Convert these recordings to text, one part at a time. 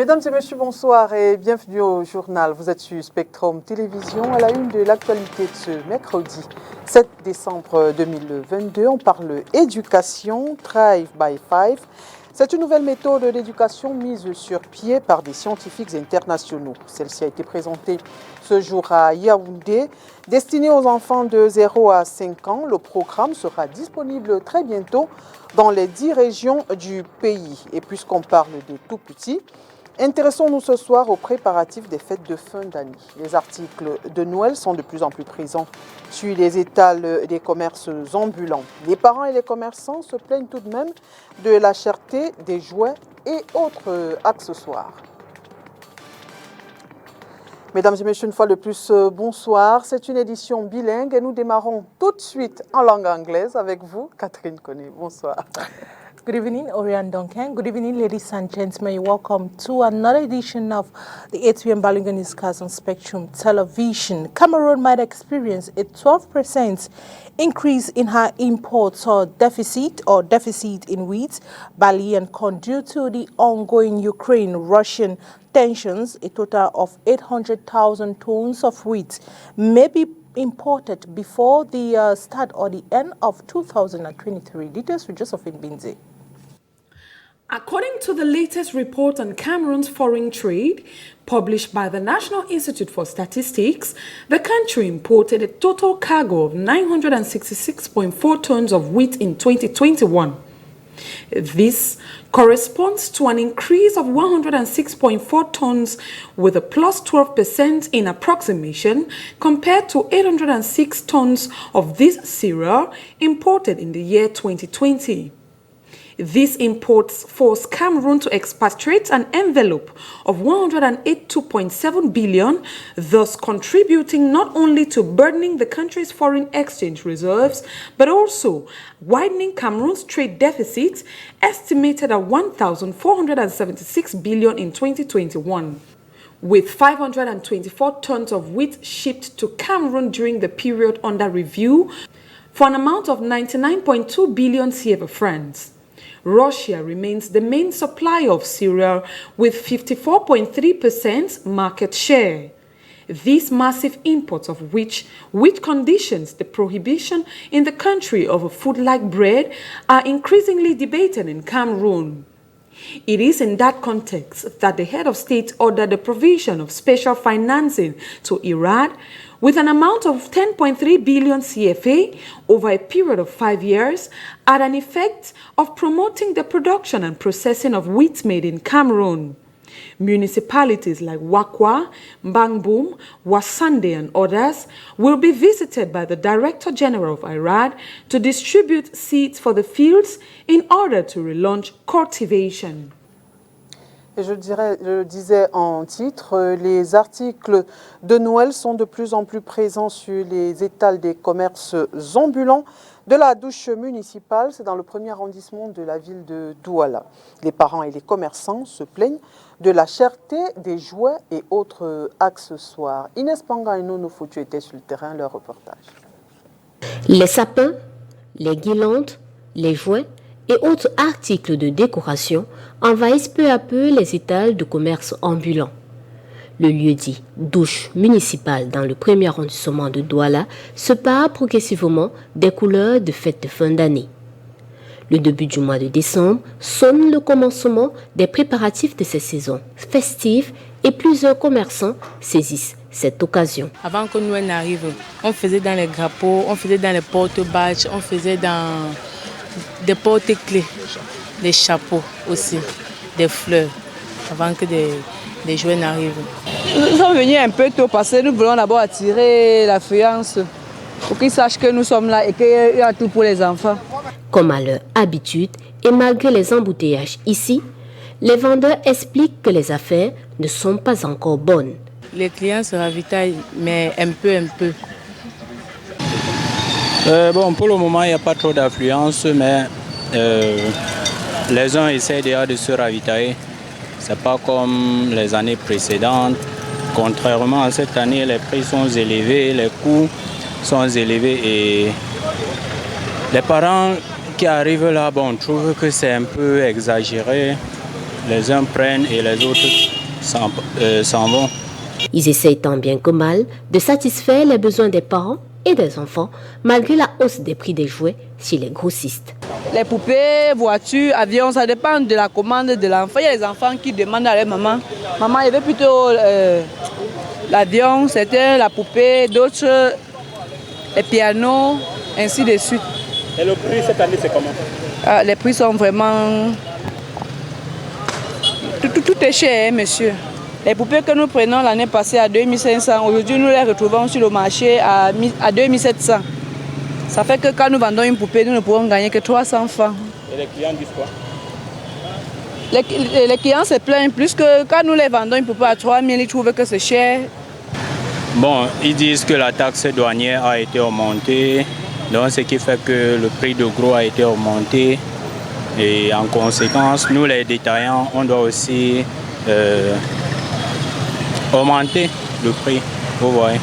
Mesdames et messieurs, bonsoir et bienvenue au journal. Vous êtes sur Spectrum Télévision à la une de l'actualité de ce mercredi 7 décembre 2022. On parle éducation, Thrive by Five. C'est une nouvelle méthode d'éducation mise sur pied par des scientifiques internationaux. Celle-ci a été présentée ce jour à Yaoundé. Destinée aux enfants de 0 à 5 ans, le programme sera disponible très bientôt dans les 10 régions du pays. Et puisqu'on parle des tout-petits, intéressons-nous ce soir aux préparatifs des fêtes de fin d'année. Les articles de Noël sont de plus en plus présents sur les étals des commerces ambulants. Les parents et les commerçants se plaignent tout de même de la cherté des jouets et autres accessoires. Mesdames et messieurs, une fois de plus, bonsoir. C'est une édition bilingue et nous démarrons tout de suite en langue anglaise avec vous, Catherine Koné. Bonsoir. Good evening, Oriane Duncan. Good evening, ladies and gentlemen. Welcome to another edition of the 8 p.m. Balogun Newscast on Spectrum Television. Cameroon might experience a 12% increase in her imports or deficit in wheat, barley and corn due to the ongoing Ukraine-Russian tensions. A total of 800,000 tons of wheat may be imported before the start or the end of 2023. Details with Josephine Binze. According to the latest report on Cameroon's foreign trade, published by the National Institute for Statistics, the country imported a total cargo of 966.4 tons of wheat in 2021. This corresponds to an increase of 106.4 tons with a plus 12% in approximation compared to 806 tons of this cereal imported in the year 2020. These imports forced Cameroon to expatriate an envelope of 182.7 billion, thus contributing not only to burdening the country's foreign exchange reserves, but also widening Cameroon's trade deficit, estimated at 1,476 billion in 2021. With 524 tons of wheat shipped to Cameroon during the period under review for an amount of 99.2 billion CFA francs. Russia remains the main supplier of cereal with 54.3% market share. These massive imports of which conditions the prohibition in the country of a food like bread are increasingly debated in Cameroon. It is in that context that the head of state ordered the provision of special financing to Irad with an amount of 10.3 billion CFA over a period of 5 years had an effect of promoting the production and processing of wheat made in Cameroon. Municipalities like Wakwa, Mbangbum, Wasande and others will be visited by the Director General of IRAD to distribute seeds for the fields in order to relaunch cultivation. Et je disais en titre, les articles de Noël sont de plus en plus présents sur les étals des commerces ambulants de la douche municipale. C'est dans le premier arrondissement de la ville de Douala. Les parents et les commerçants se plaignent de la cherté des jouets et autres accessoires. Inès Panga et Nono Foutu étaient sur le terrain, leur reportage. Les sapins, les guirlandes, les jouets et autres articles de décoration envahissent peu à peu les étals de commerce ambulants. Le lieu-dit douche municipale dans le premier arrondissement de Douala se pare progressivement des couleurs de fêtes de fin d'année. Le début du mois de décembre sonne le commencement des préparatifs de ces saisons festives et plusieurs commerçants saisissent cette occasion. Avant que Noël n'arrive, on faisait dans les drapeaux, on faisait dans les porte-bâches, on faisait dans des porte-clés, des chapeaux aussi, des fleurs, avant que des jouets n'arrivent. Nous sommes venus un peu tôt parce que nous voulons d'abord attirer l'affluence pour qu'ils sachent que nous sommes là et qu'il y a tout pour les enfants. Comme à leur habitude et malgré les embouteillages ici, les vendeurs expliquent que les affaires ne sont pas encore bonnes. Les clients se ravitaillent, mais un peu. Pour le moment, il n'y a pas trop d'affluence, mais les uns essaient déjà de se ravitailler. Ce n'est pas comme les années précédentes. Contrairement à cette année, les prix sont élevés, les coûts sont élevés et les parents qui arrivent là, trouvent que c'est un peu exagéré. les uns prennent et les autres s'en vont. Ils essayent tant bien que mal de satisfaire les besoins des parents et des enfants, malgré la hausse des prix des jouets chez les grossistes. Les poupées, voitures, avions, ça dépend de la commande de l'enfant. Il y a les enfants qui demandent à leur maman. Maman, il veut plutôt l'avion, c'était la poupée, d'autres les pianos, ainsi de suite. Et le prix cette année, c'est comment? Les prix sont vraiment... Tout est cher, hein, monsieur. Les poupées que nous prenons l'année passée à 2500, aujourd'hui nous les retrouvons sur le marché à 2700. Ça fait que quand nous vendons une poupée, nous ne pouvons gagner que 300 francs. Et les clients disent quoi? Les clients se plaignent plus que quand nous les vendons une poupée à 3000, ils trouvent que c'est cher. Bon, ils disent que la taxe douanière a été augmentée, donc ce qui fait que le prix de gros a été augmenté. Et en conséquence, nous les détaillants, on doit aussi augmenter le prix, vous voyez.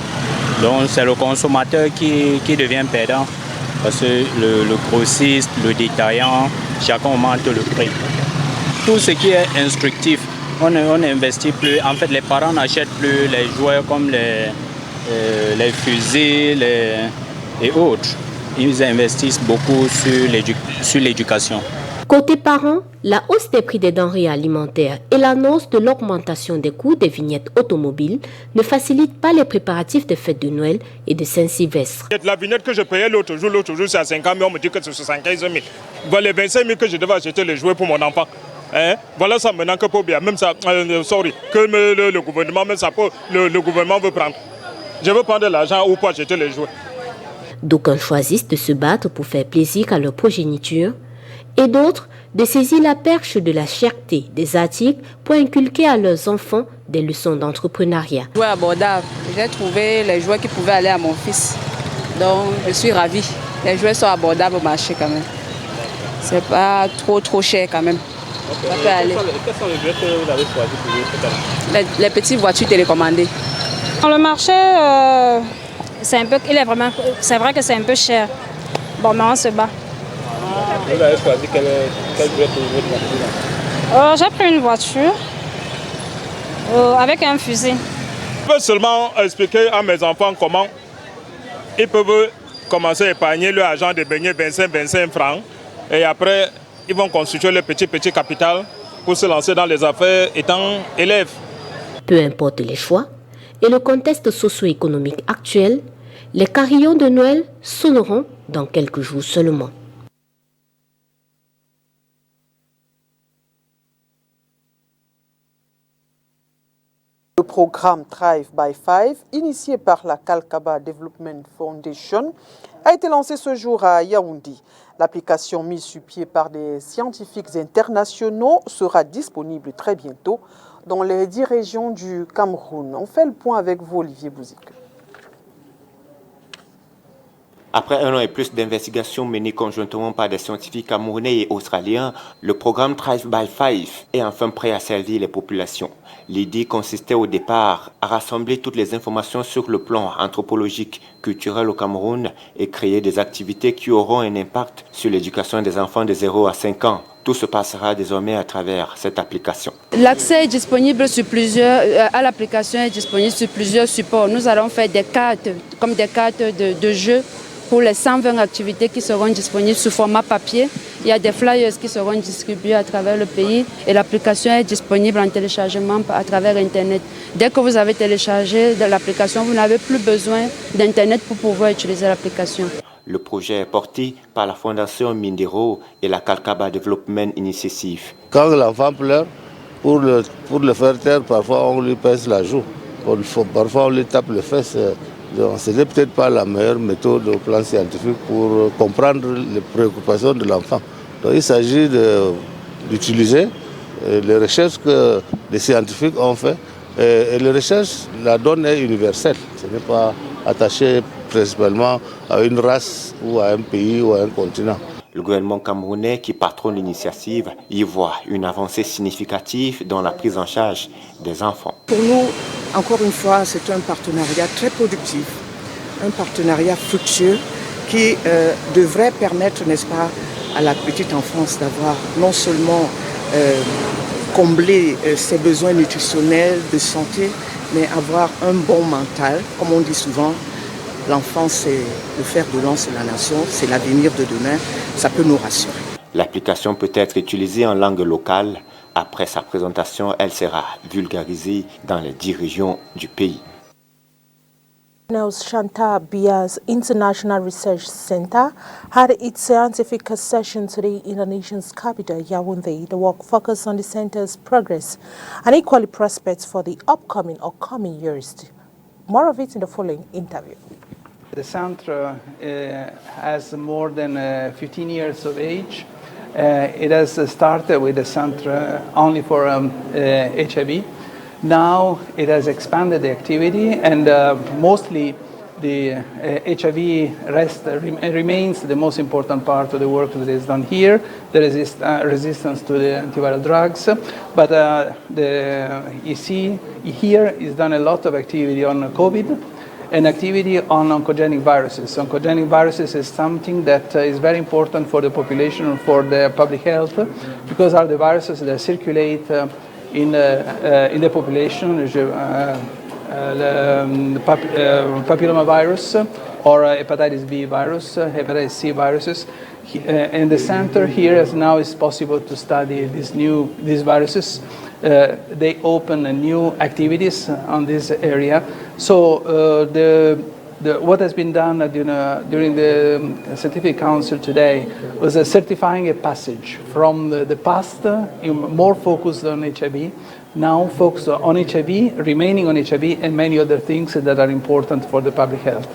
Donc c'est le consommateur qui devient perdant, parce que le grossiste, le détaillant, chacun augmente le prix. Tout ce qui est instructif, on n'investit plus. En fait, les parents n'achètent plus les jouets comme les fusils et autres. Ils investissent beaucoup sur l'éducation. Côté parents, la hausse des prix des denrées alimentaires et l'annonce de l'augmentation des coûts des vignettes automobiles ne facilitent pas les préparatifs des fêtes de Noël et de Saint-Sylvestre. La vignette que je payais l'autre jour c'est à 50 000, on me dit que c'est 75 000. Voilà les 25 000 que je devais acheter les jouets pour mon enfant. Hein? Voilà ça maintenant que pour bien, même ça, que le gouvernement, même ça, le gouvernement veut prendre. Je veux prendre l'argent ou pour acheter les jouets. D'aucuns choisissent de se battre pour faire plaisir à leur progéniture, et d'autres de saisir la perche de la cherté des articles pour inculquer à leurs enfants des leçons d'entrepreneuriat. Jouets abordables. J'ai trouvé les jouets qui pouvaient aller à mon fils. Donc je suis ravie. Les jouets sont abordables au marché quand même. C'est pas trop cher quand même. Okay. Ça peut aller. Quels sont les jouets que vous avez choisis pour vous cette année? Les petites voitures télécommandées. Dans le marché, c'est vrai que c'est un peu cher. Bon, mais on se bat. Vous avez choisi quel jouet pour votre voiture? J'ai pris une voiture avec un fusil. Je peux seulement expliquer à mes enfants comment ils peuvent commencer à épargner leur argent de beignets 25 francs. Et après, ils vont constituer le petit capital pour se lancer dans les affaires étant élèves. Peu importe les choix et le contexte socio-économique actuel, les carillons de Noël sonneront dans quelques jours seulement. Le programme Thrive by Five, initié par la Kalkaba Development Foundation, a été lancé ce jour à Yaoundé. L'application mise sur pied par des scientifiques internationaux sera disponible très bientôt dans les 10 régions du Cameroun. On fait le point avec vous, Olivier Bouzik. Après 1 an et plus d'investigations menées conjointement par des scientifiques camerounais et australiens, le programme Thrive by Five est enfin prêt à servir les populations. L'idée consistait au départ à rassembler toutes les informations sur le plan anthropologique, culturel au Cameroun et créer des activités qui auront un impact sur l'éducation des enfants de 0 à 5 ans. Tout se passera désormais à travers cette application. L'accès est disponible à l'application est disponible sur plusieurs supports. Nous allons faire des cartes, comme des cartes de jeu pour les 120 activités qui seront disponibles sous format papier. Il y a des flyers qui seront distribués à travers le pays et l'application est disponible en téléchargement à travers Internet. Dès que vous avez téléchargé l'application, vous n'avez plus besoin d'Internet pour pouvoir utiliser l'application. Le projet est porté par la Fondation Mindero et la Kalkaba Development Initiative. Quand l'enfant pleure, pour le faire taire, parfois on lui pince la joue. Parfois on lui tape les fesses. Ce n'est peut-être pas la meilleure méthode au plan scientifique pour comprendre les préoccupations de l'enfant. Donc il s'agit d'utiliser les recherches que les scientifiques ont faites. Et les recherches, la donne est universelle. Ce n'est pas attaché principalement à une race ou à un pays ou à un continent. Le gouvernement camerounais qui patronne l'initiative y voit une avancée significative dans la prise en charge des enfants. Pour nous, encore une fois, c'est un partenariat très productif, un partenariat fructueux qui devrait permettre, n'est-ce pas, à la petite enfance d'avoir non seulement combler ses besoins nutritionnels, de santé, mais avoir un bon mental. Comme on dit souvent, l'enfant c'est le fer de lance de la nation, c'est l'avenir de demain, ça peut nous rassurer. L'application peut être utilisée en langue locale. Après sa présentation, elle sera vulgarisée dans les 10 régions du pays. Shanta Bias International Research Center had its scientific session today in the nation's capital, Yaoundé. The work focused on the center's progress and equally prospects for the upcoming or coming years. More of it in the following interview. The center has more than 15 years of age. It has started with a center only for HIV. Now it has expanded the activity, and mostly the HIV remains the most important part of the work that is done here, the resistance to the antiviral drugs. But you see here is done a lot of activity on COVID and activity on oncogenic viruses. Oncogenic viruses is something that is very important for the population, for the public health, because are the viruses that circulate in the population, papillomavirus or hepatitis B virus, hepatitis C viruses. And the center here now is possible to study these viruses. They open new activities on this area. So what has been done during the Scientific Council today was certifying a passage from the past, more focused on HIV, now focused on HIV, remaining on HIV, and many other things that are important for the public health.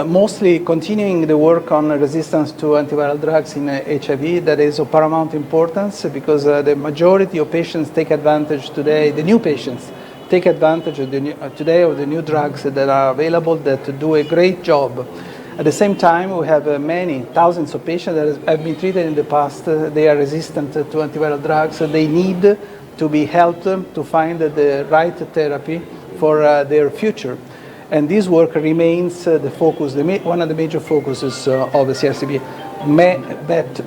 Mostly continuing the work on resistance to antiviral drugs in HIV, that is of paramount importance because the majority of patients take advantage today, the new patients, take advantage of today of the new drugs that are available that do a great job. At the same time, we have many thousands of patients that have been treated in the past. They are resistant to antiviral drugs. So they need to be helped to find the right therapy for their future. And this work remains the focus, one of the major focuses of the CRCB.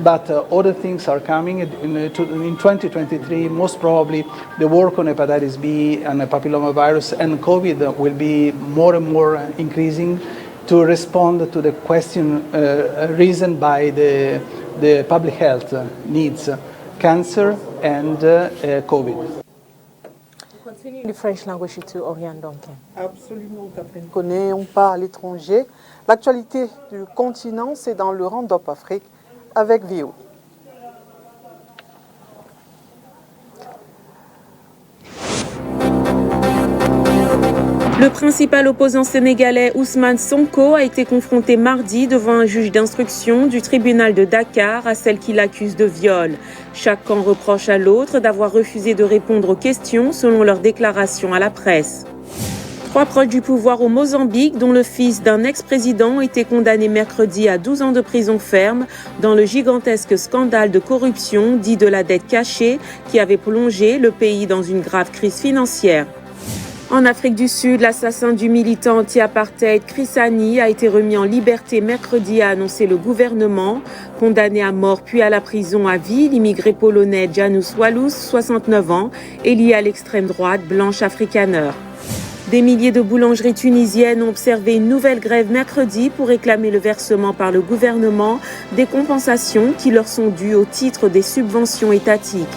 But other things are coming in 2023. Most probably, the work on hepatitis B and papillomavirus and COVID will be more and more increasing to respond to the question raised by the public health needs, cancer and COVID. Continue in the French language to Oriane Duncan. Absolument, Catherine Connet. On part à l'étranger. L'actualité du continent, c'est dans le Round-up Afrique avec VO. Le principal opposant sénégalais Ousmane Sonko a été confronté mardi devant un juge d'instruction du tribunal de Dakar à celle qui l'accuse de viol. Chaque camp reproche à l'autre d'avoir refusé de répondre aux questions selon leur déclaration à la presse. 3 proches du pouvoir au Mozambique, dont le fils d'un ex-président, ont été condamnés mercredi à 12 ans de prison ferme dans le gigantesque scandale de corruption dit de la dette cachée qui avait plongé le pays dans une grave crise financière. En Afrique du Sud, l'assassin du militant anti-apartheid Chris Hani a été remis en liberté mercredi, a annoncé le gouvernement. Condamné à mort puis à la prison à vie, l'immigré polonais Janusz Walus, 69 ans, est lié à l'extrême droite Blanche Afrikaner. Des milliers de boulangeries tunisiennes ont observé une nouvelle grève mercredi pour réclamer le versement par le gouvernement des compensations qui leur sont dues au titre des subventions étatiques.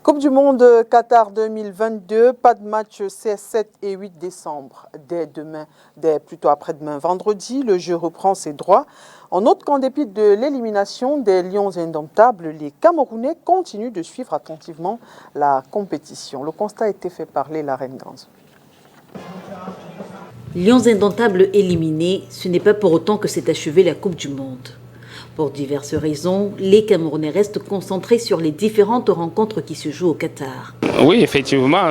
Coupe du Monde Qatar 2022, pas de match CS7 et 8 décembre. Plutôt après-demain, vendredi, le jeu reprend ses droits. En autre qu'en dépit de l'élimination des Lions indomptables, les Camerounais continuent de suivre attentivement la compétition. Le constat a été fait par Léla Renganz. Lions indomptables éliminés, ce n'est pas pour autant que s'est achevée la Coupe du Monde. Pour diverses raisons, les Camerounais restent concentrés sur les différentes rencontres qui se jouent au Qatar. Oui, effectivement,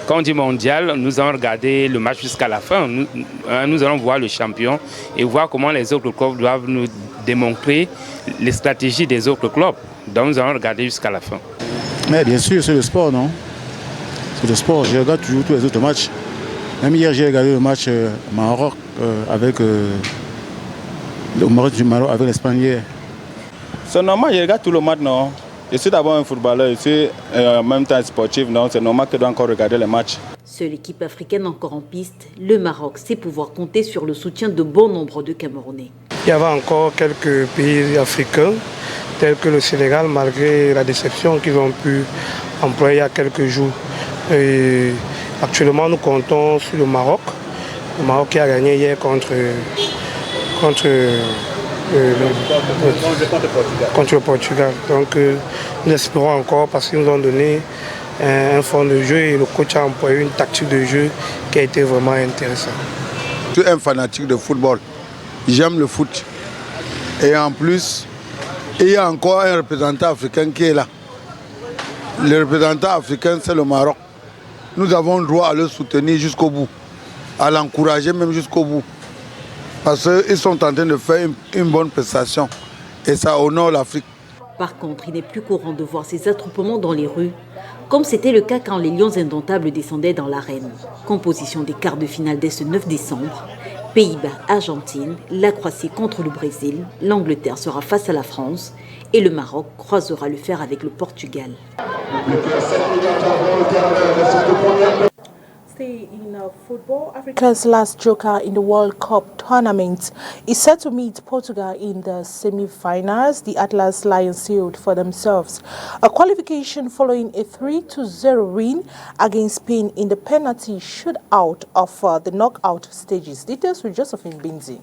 quand on dit mondial, nous allons regarder le match jusqu'à la fin. Nous allons voir le champion et voir comment les autres clubs doivent nous démontrer les stratégies des autres clubs. Donc nous allons regarder jusqu'à la fin. Mais bien sûr, c'est le sport, non? C'est le sport. Je regarde toujours tous les autres matchs. Même hier, j'ai regardé le match Maroc avec le Maroc du Maroc avec l'Espagne. C'est normal, je regarde tout le match, non? Je suis d'abord un footballeur, je suis en même temps sportif, non? C'est normal que je dois encore regarder les matchs. Seule équipe africaine encore en piste, le Maroc sait pouvoir compter sur le soutien de bon nombre de Camerounais. Il y avait encore quelques pays africains, tels que le Sénégal, malgré la déception qu'ils ont pu employer il y a quelques jours. Et actuellement, nous comptons sur le Maroc qui a gagné hier contre le Portugal. Donc nous espérons encore parce qu'ils nous ont donné un fond de jeu et le coach a employé une tactique de jeu qui a été vraiment intéressante. Je suis un fanatique de football. J'aime le foot. Et en plus, il y a encore un représentant africain qui est là. Le représentant africain, c'est le Maroc. Nous avons le droit à le soutenir jusqu'au bout, à l'encourager même jusqu'au bout. Parce qu'ils sont en train de faire une bonne prestation et ça honore l'Afrique. Par contre, il n'est plus courant de voir ces attroupements dans les rues, comme c'était le cas quand les Lions indomptables descendaient dans l'arène. Composition des quarts de finale dès ce 9 décembre. Pays-Bas-Argentine, la Croatie contre le Brésil, l'Angleterre sera face à la France et le Maroc croisera le fer avec le Portugal. Stay in football. Africa's last joker in the World Cup tournament is set to meet Portugal in the semi-finals. The Atlas Lions sealed for themselves a qualification following a 3-0 win against Spain in the penalty shootout of the knockout stages. Details with Josephine Binzi.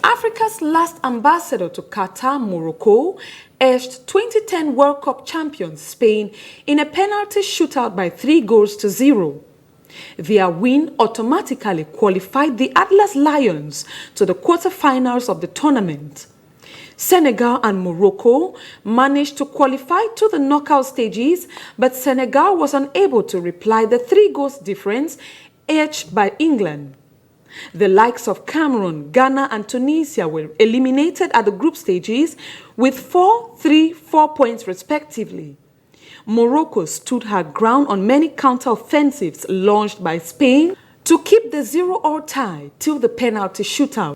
Africa's last ambassador to Qatar, Morocco, edged 2010 World Cup champions Spain in a penalty shootout by 3-0. Their win automatically qualified the Atlas Lions to the quarterfinals of the tournament. Senegal and Morocco managed to qualify to the knockout stages, but Senegal was unable to reply the 3-goal difference edged by England. The likes of Cameroon, Ghana and Tunisia were eliminated at the group stages with 4, 3, 4 points respectively. Morocco stood her ground on many counter-offensives launched by Spain to keep the 0-0 tie till the penalty shootout.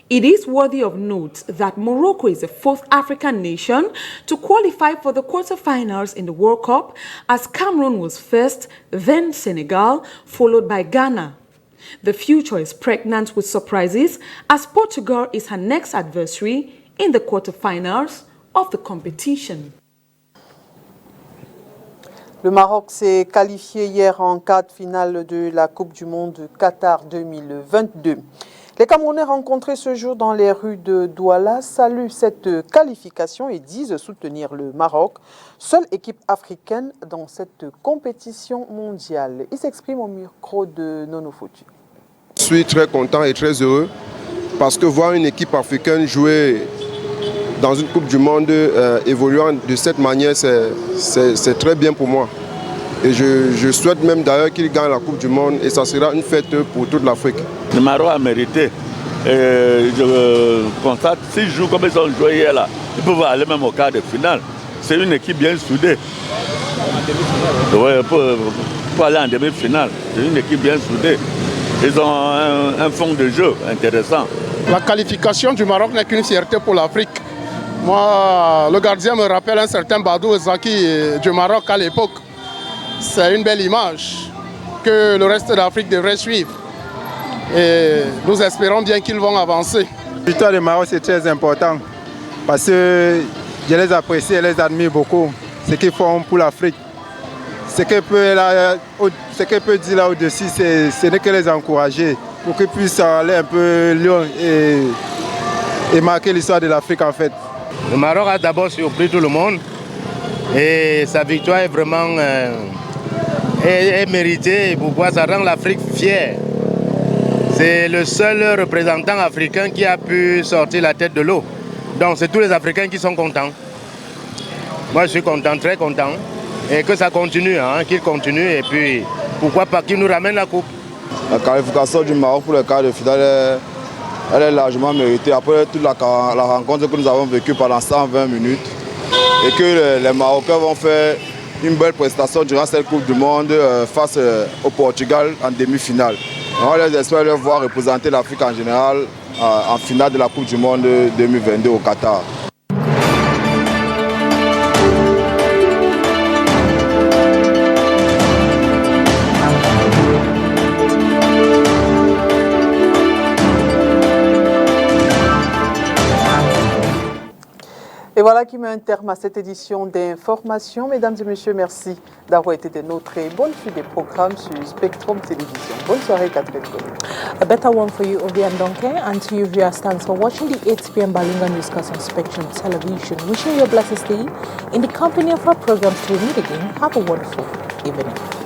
It is worthy of note that Morocco is the fourth African nation to qualify for the quarterfinals in the World Cup, as Cameroon was first, then Senegal, followed by Ghana. The future is pregnant with surprises, as Portugal is her next adversary in the quarterfinals of the competition. Le Maroc s'est qualifié hier en quart de finale de la Coupe du Monde Qatar 2022. Les Camerounais rencontrés ce jour dans les rues de Douala saluent cette qualification et disent soutenir le Maroc, seule équipe africaine dans cette compétition mondiale. Ils s'expriment au micro de Nono Foutu. Je suis très content et très heureux parce que voir une équipe africaine jouer dans une Coupe du Monde évoluant de cette manière, c'est très bien pour moi. Et je souhaite même d'ailleurs qu'il gagne la Coupe du Monde et ça sera une fête pour toute l'Afrique. Le Maroc a mérité. Je constate, s'ils jouent comme ils ont joué hier là, ils peuvent aller même au quart de finale. C'est une équipe bien soudée. Ouais, pour aller en demi-finale, c'est une équipe bien soudée. Ils ont un fond de jeu intéressant. La qualification du Maroc n'est qu'une fierté pour l'Afrique. Moi, le gardien me rappelle un certain Badou Ezaki du Maroc à l'époque. C'est une belle image que le reste de l'Afrique devrait suivre. Et nous espérons bien qu'ils vont avancer. La victoire du Maroc, c'est très important parce que je les apprécie et les admire beaucoup. Ce qu'ils font pour l'Afrique. Ce qu'elle peut dire là au-dessus, ce n'est que les encourager pour qu'ils puissent aller un peu loin et marquer l'histoire de l'Afrique en fait. Le Maroc a d'abord surpris tout le monde et sa victoire est vraiment est méritée. Pourquoi ça rend l'Afrique fière. C'est le seul représentant africain qui a pu sortir la tête de l'eau. Donc c'est tous les Africains qui sont contents. Moi je suis content, très content. Et que ça continue, hein, qu'il continue et puis pourquoi pas qu'il nous ramène la coupe. La qualification du Maroc pour le quart de finale, elle est largement méritée. Après toute la rencontre que nous avons vécue pendant 120 minutes et que les Marocains vont faire une belle prestation durant cette Coupe du Monde face au Portugal en demi-finale. On les espère les voir représenter l'Afrique en général en finale de la Coupe du Monde 2022 au Qatar. Et voilà qui met un terme à cette édition d'information. Mesdames et messieurs, merci d'avoir été des nôtres et bonne suite des programmes sur Spectrum Télévision. Bonne soirée, Catherine. A better one for you, Obian Donke, and to you viewers, thanks for watching the 8 p.m. Balunga newscast on Spectrum Television. Wishing you a blessed day in the company of our programs. Till we meet again, have a wonderful evening.